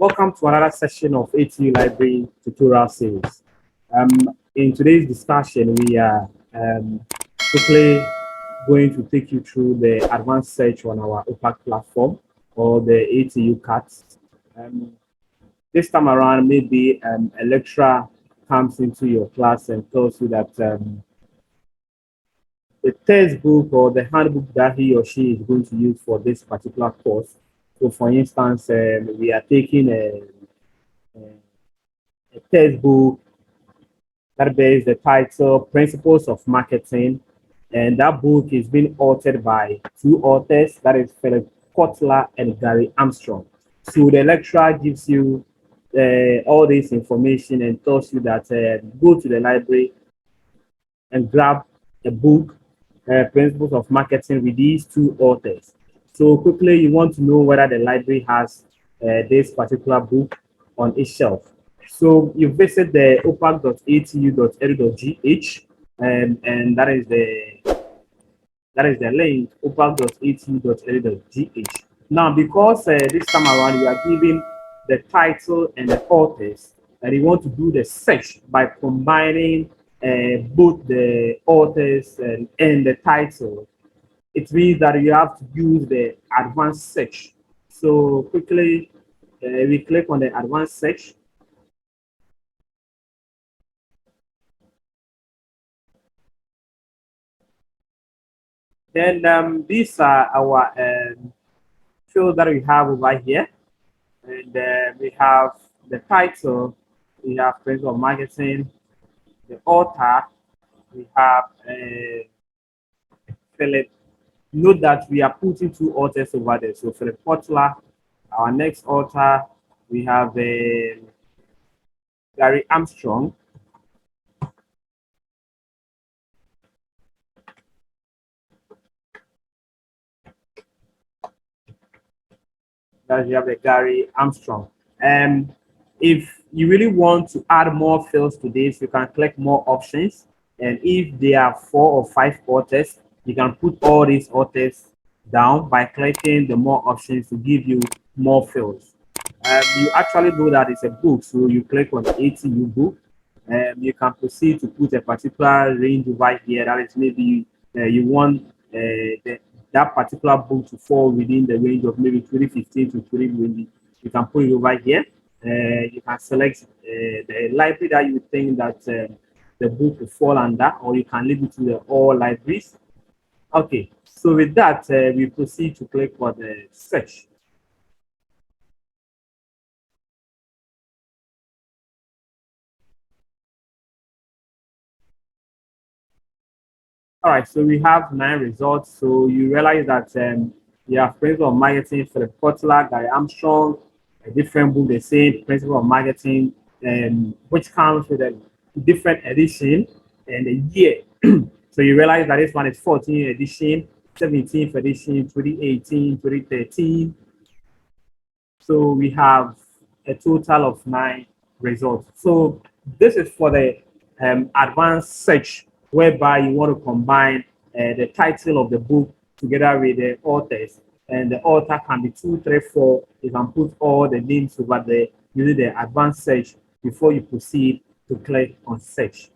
Welcome to another session of ATU Library Tutorial Series. In today's discussion, we are quickly going to take you through the advanced search on our OPAC platform or the ATU cards. This time around, maybe a lecturer comes into your class and tells you that the textbook or the handbook that he or she is going to use for this particular course. So, for instance, we are taking a textbook that bears the title Principles of Marketing, and that book is being authored by two authors, that is Philip Kotler and Gary Armstrong. So the lecturer gives you all this information and tells you that go to the library and grab a book, Principles of Marketing, with these two authors. So quickly, you want to know whether the library has this particular book on its shelf. So you visit the opac.atu.edu.gh, and that is the link, opac.atu.edu.gh. Now, because this time around you are giving the title and the authors, and you want to do the search by combining both the authors and the title, it means that you have to use the advanced search. So quickly, we click on the advanced search. Then these are our fields that we have over here. And we have the title, we have Principle of Marketing, the author, we have Philip. Note that we are putting two authors over there. So Philip Kotler, our next author, we have Gary Armstrong. That you have the Gary Armstrong. If you really want to add more fields to this, you can click more options. And if there are 4 or 5 authors, you can put all these authors down by clicking the more options to give you more fields. You actually know that it's a book, so you click on ATU book. You can proceed to put a particular range over here. That is maybe you want that particular book to fall within the range of maybe 2015 to 2020. You can put it over here. You can select the library that you think that the book will fall under, or you can leave it to the all libraries. Okay, so with that, we proceed to click on the search. All right, so we have 9 results. So you realize that you have Principle of Marketing, Philip Kotler, Gary Armstrong, a different book, the same Principle of Marketing, which comes with a different edition and a year. So you realize that this one is 14th edition, 17th edition, 2018, 2013. So we have a total of 9 results. So this is for the advanced search, whereby you want to combine the title of the book together with the authors. And the author can be 2, 3, 4. You can put all the names over there using the advanced search before you proceed to click on search.